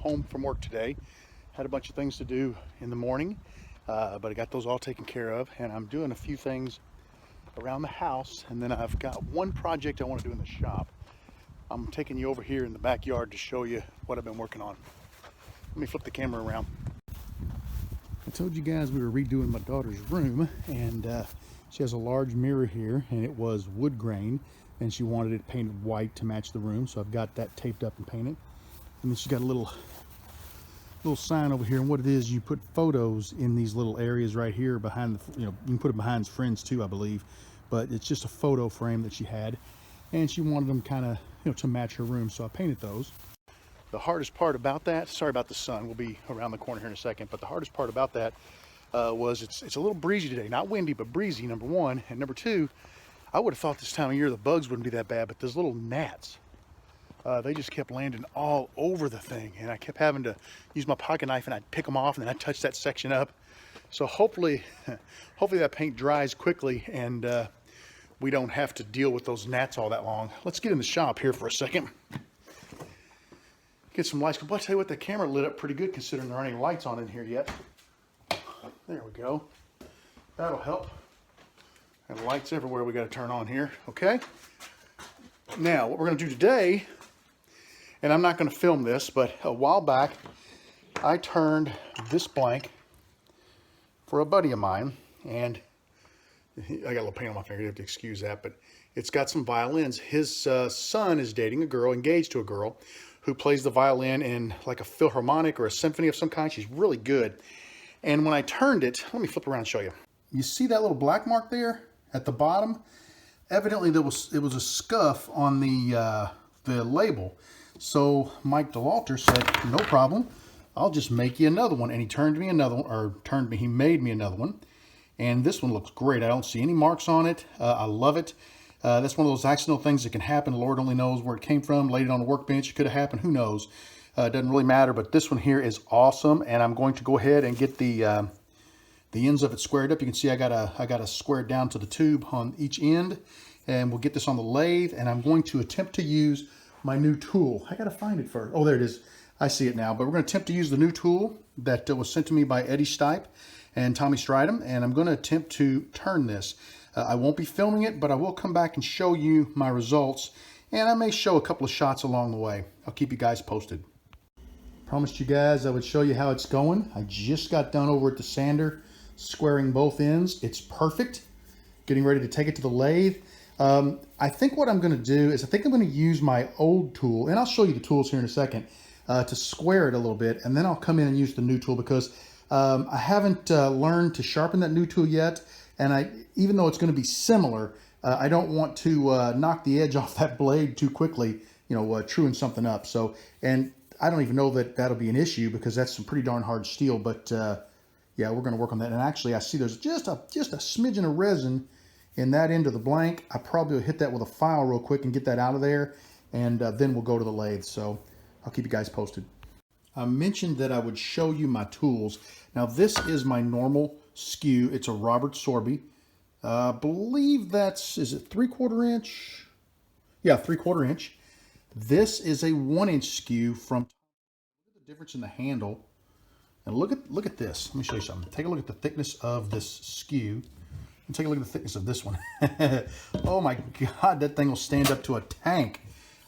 home from work today. Had a bunch of things to do in the morning, but I got those all taken care of, and I'm doing a few things around the house, and then I've got one project I want to do in the shop. I'm taking you over here in the backyard to show you what I've been working on. Let me flip the camera around. I told you guys we were redoing my daughter's room, and she has a large mirror here, and it was wood grain, and she wanted it painted white to match the room, so I've got that taped up and painted. And then she's got a little sign over here, and what it is, you put photos in these little areas right here behind the, you can put it behind friends too, I believe, but it's just a photo frame that she had, and she wanted them kind of, to match her room, so I painted those. The hardest part about that, sorry about the sun, we'll be around the corner here in a second, but the hardest part about that was it's a little breezy today. Not windy, but breezy, number one. And number two, I would have thought this time of year the bugs wouldn't be that bad, but those little gnats, they just kept landing all over the thing. And I kept having to use my pocket knife, and I'd pick them off, and then I'd touch that section up. So hopefully that paint dries quickly, and we don't have to deal with those gnats all that long. Let's get in the shop here for a second. Get some lights. I'll tell you what, the camera lit up pretty good considering there aren't any lights on in here yet. There we go. That'll help. And lights everywhere we got to turn on here. Okay. Now, what we're going to do today, and I'm not going to film this, but a while back, I turned this blank for a buddy of mine, and I got a little paint on my finger. You have to excuse that, but it's got some violins. His son is dating a girl, engaged to a girl, who plays the violin in like a philharmonic or a symphony of some kind. She's really good. And when I turned it, let me flip around and show you. You see that little black mark there at the bottom? Evidently it was a scuff on the label. So Mike DeWalter said, no problem, I'll just make you another one. And he turned me another one, he made me another one. And this one looks great. I don't see any marks on it. I love it. That's one of those accidental things that can happen. The Lord only knows where it came from. Laid it on the workbench. It could have happened. Who knows? It doesn't really matter. But this one here is awesome. And I'm going to go ahead and get the ends of it squared up. You can see I got to square it down to the tube on each end. And we'll get this on the lathe. And I'm going to attempt to use my new tool. I got to find it first. Oh, there it is. I see it now. But we're going to attempt to use the new tool that was sent to me by Eddie Stipe and Tommy Stridham. And I'm going to attempt to turn this. I won't be filming it, but I will come back and show you my results, and I may show a couple of shots along the way. I'll keep you guys posted. Promised you guys I would show you how it's going. I just got done over at the sander, squaring both ends. It's perfect. Getting ready to take it to the lathe. I think what I'm going to do is I'm going to use my old tool, and I'll show you the tools here in a second, to square it a little bit, and then I'll come in and use the new tool because I haven't learned to sharpen that new tool yet. And even though it's going to be similar, I don't want to knock the edge off that blade too quickly, truing something up. So, and I don't even know that that'll be an issue because that's some pretty darn hard steel. But yeah, we're going to work on that. And actually, I see there's just a smidgen of resin in that end of the blank. I probably will hit that with a file real quick and get that out of there. And then we'll go to the lathe. So I'll keep you guys posted. I mentioned that I would show you my tools. Now, this is my normal skew. It's a Robert Sorby. I believe is it 3/4 inch? Yeah, 3/4 inch. This is a 1-inch skew from, look at the difference in the handle. And look at this. Let me show you something. Take a look at the thickness of this skew. And take a look at the thickness of this one. Oh my God, that thing will stand up to a tank.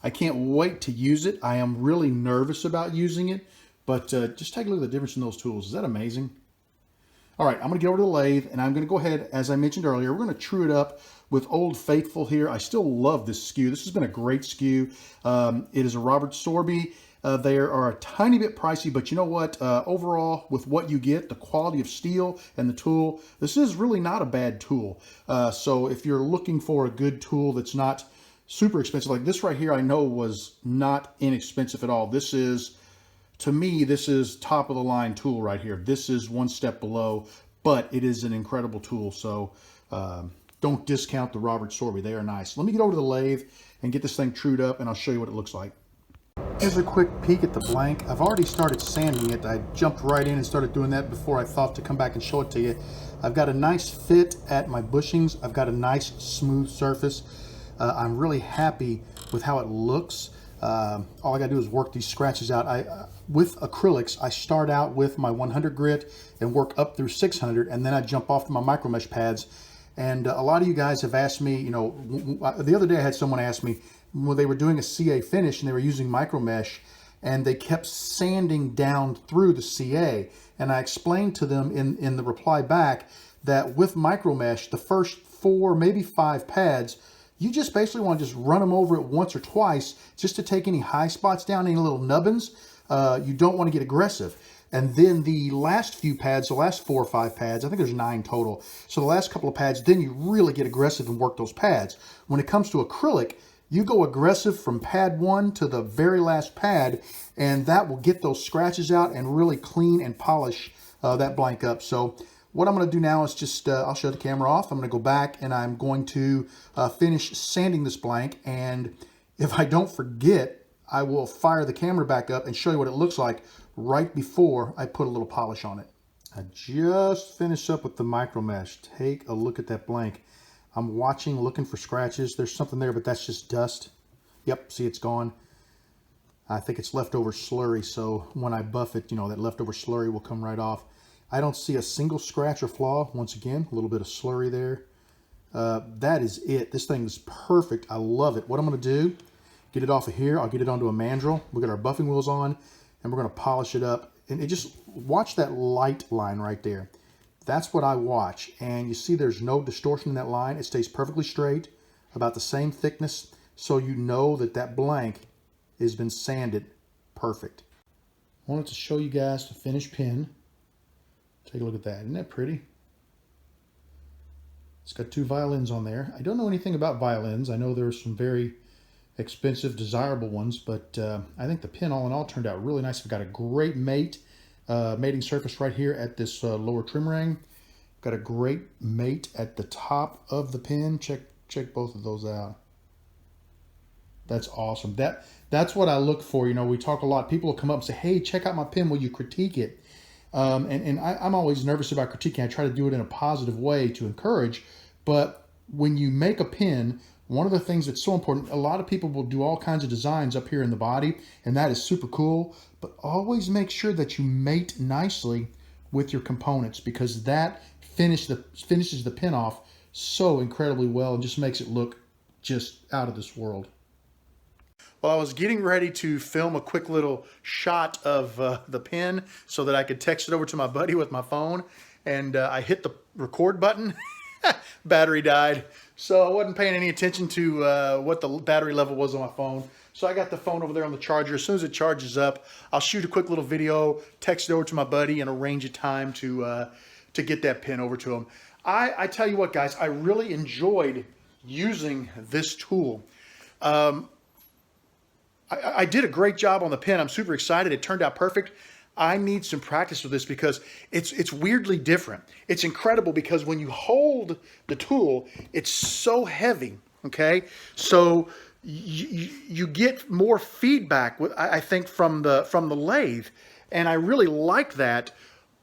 I can't wait to use it. I am really nervous about using it, but just take a look at the difference in those tools. Is that amazing? All right, I'm going to get over to the lathe, and I'm going to go ahead, as I mentioned earlier, we're going to true it up with Old Faithful here. I still love this skew. This has been a great skew. It is a Robert Sorby. They are a tiny bit pricey, but you know what? Overall, with what you get, the quality of steel and the tool, this is really not a bad tool. So if you're looking for a good tool that's not super expensive, like this right here, I know was not inexpensive at all. This is, to me, this is top of the line tool right here. This is one step below, but it is an incredible tool. So don't discount the Robert Sorby. They are nice. Let me get over to the lathe and get this thing trued up, and I'll show you what it looks like. Here's a quick peek at the blank. I've already started sanding it. I jumped right in and started doing that before I thought to come back and show it to you. I've got a nice fit at my bushings. I've got a nice smooth surface. I'm really happy with how it looks. All I gotta do is work these scratches out. With acrylics, I start out with my 100 grit and work up through 600, and then I jump off to my micro mesh pads. And a lot of you guys have asked me, you know, the other day I had someone ask me when they were doing a CA finish and they were using micro mesh, and they kept sanding down through the CA. And I explained to them in the reply back that with micro mesh, the first 4, maybe 5 pads, you just basically want to just run them over it once or twice just to take any high spots down, any little nubbins. You don't want to get aggressive. And then the last few pads, the last 4 or 5 pads, I think there's 9 total. So the last couple of pads, then you really get aggressive and work those pads. When it comes to acrylic, you go aggressive from pad 1 to the very last pad, and that will get those scratches out and really clean and polish that blank up. So what I'm going to do now is just, I'll shut the camera off. I'm going to go back and I'm going to finish sanding this blank. And if I don't forget, I will fire the camera back up and show you what it looks like right before I put a little polish on it. I just finished up with the micro mesh. Take a look at that blank. I'm watching, looking for scratches. There's something there, but that's just dust. Yep, see, it's gone. I think it's leftover slurry, so when I buff it, you know, that leftover slurry will come right off. I don't see a single scratch or flaw. Once again, a little bit of slurry there. That is it. This thing is perfect. I love it. What I'm going to do, get it off of here. I'll get it onto a mandrel. We'll get our buffing wheels on, and we're going to polish it up. And it just, watch that light line right there. That's what I watch. And you see there's no distortion in that line. It stays perfectly straight, about the same thickness. So you know that that blank has been sanded perfect. I wanted to show you guys the finished pin. Take a look at that. Isn't that pretty? It's got 2 violins on there. I don't know anything about violins. I know there are some very expensive, desirable ones, but I think the pin all in all turned out really nice. We've got a great mating surface right here at this lower trim ring. Got a great mate at the top of the pin. Check both of those out. That's awesome. That's what I look for. You know, we talk a lot. People will come up and say, hey, check out my pin. Will you critique it? I'm always nervous about critiquing. I try to do it in a positive way to encourage. But when you make a pin, one of the things that's so important, a lot of people will do all kinds of designs up here in the body, and that is super cool. But always make sure that you mate nicely with your components, because that finishes the pin off so incredibly well and just makes it look just out of this world. Well, I was getting ready to film a quick little shot of the pin so that I could text it over to my buddy with my phone, and I hit the record button. Battery died, so I wasn't paying any attention to what the battery level was on my phone. So I got the phone over there on the charger. As soon as it charges up, I'll shoot a quick little video, text it over to my buddy, and arrange a time to get that pin over to him. I tell you what, guys, I really enjoyed using this tool. I did a great job on the pin. I'm super excited. It turned out perfect. I need some practice with this because it's weirdly different. It's incredible because when you hold the tool, it's so heavy, okay? So you get more feedback, I think, from the lathe, and I really like that.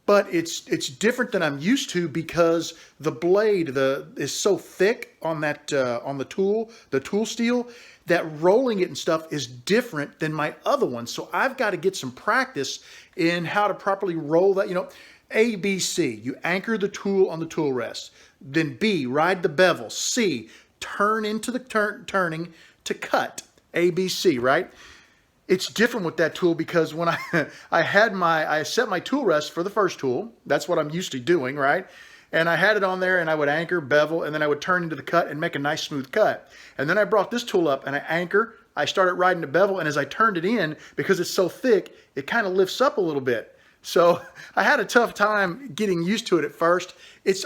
But it's different than I'm used to because the blade is so thick on that on the tool steel, that rolling it and stuff is different than my other ones. So I've got to get some practice in how to properly roll that. You know, A, B, C. You anchor the tool on the tool rest. Then B, ride the bevel. C, turn into the turning to cut. A, B, C, right? It's different with that tool because when I set my tool rest for the first tool, that's what I'm used to doing, right? And I had it on there and I would anchor, bevel, and then I would turn into the cut and make a nice smooth cut. And then I brought this tool up and I started riding the bevel, and as I turned it in, because it's so thick, it kind of lifts up a little bit. So I had a tough time getting used to it at first.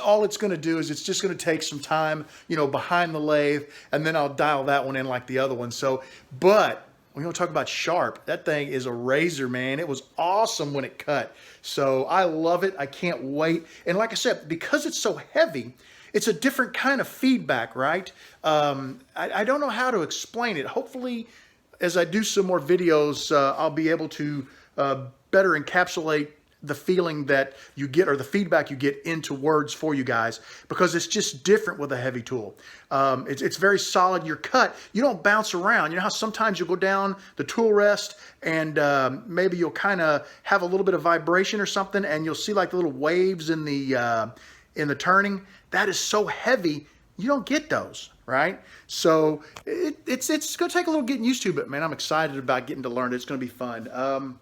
All it's going to do is it's just going to take some time, you know, behind the lathe, and then I'll dial that one in like the other one. So, but we're going to talk about sharp. That thing is a razor, man. It was awesome when it cut. So I love it. I can't wait. And like I said, because it's so heavy, it's a different kind of feedback, right? I don't know how to explain it. Hopefully, as I do some more videos, I'll be able to better encapsulate the feeling that you get or the feedback you get into words for you guys, because it's just different with a heavy tool. It's very solid. Your cut, you don't bounce around. You know how sometimes you'll go down the tool rest and maybe you'll kind of have a little bit of vibration or something, and you'll see like the little waves in the turning. That is so heavy, you don't get those, right? So it's going to take a little getting used to, but man, I'm excited about getting to learn it. It's going to be fun.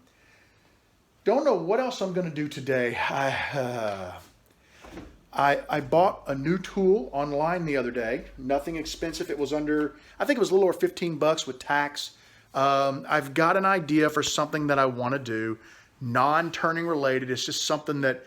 Don't know what else I'm going to do today. I bought a new tool online the other day. Nothing expensive. It was under, I think it was a little over 15 bucks with tax. I've got an idea for something that I want to do, non-turning related. It's just something that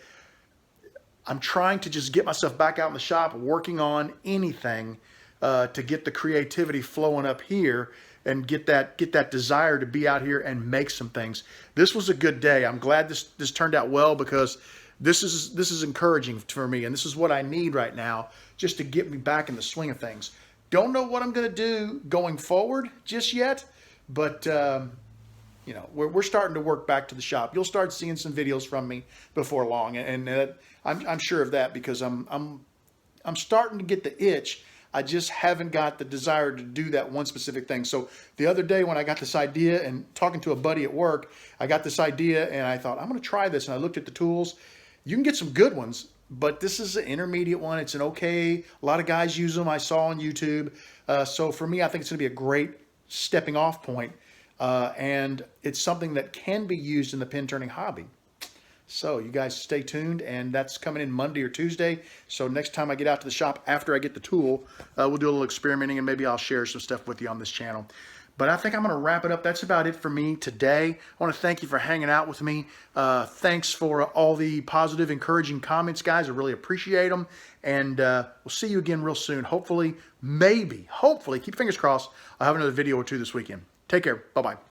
I'm trying to just get myself back out in the shop, working on anything to get the creativity flowing up here and get that desire to be out here and make some things. This was a good day. I'm glad this turned out well, because this is encouraging for me, and this is what I need right now just to get me back in the swing of things. Don't know what I'm going to do going forward just yet, but you know, we're starting to work back to the shop. You'll start seeing some videos from me before long, and I'm sure of that, because I'm starting to get the itch. I just haven't got the desire to do that one specific thing. So the other day when I got this idea, and talking to a buddy at work, I got this idea and I thought, I'm going to try this. And I looked at the tools. You can get some good ones, but this is an intermediate one. It's an okay. A lot of guys use them. I saw on YouTube. So for me, I think it's going to be a great stepping off point. And it's something that can be used in the pin turning hobby. So you guys stay tuned, and that's coming in Monday or Tuesday. So next time I get out to the shop after I get the tool, we'll do a little experimenting, and maybe I'll share some stuff with you on this channel. But I think I'm going to wrap it up. That's about it for me today. I want to thank you for hanging out with me. Thanks for all the positive, encouraging comments, guys. I really appreciate them. And we'll see you again real soon. Hopefully, maybe, hopefully, keep fingers crossed, I'll have another video or two this weekend. Take care. Bye-bye.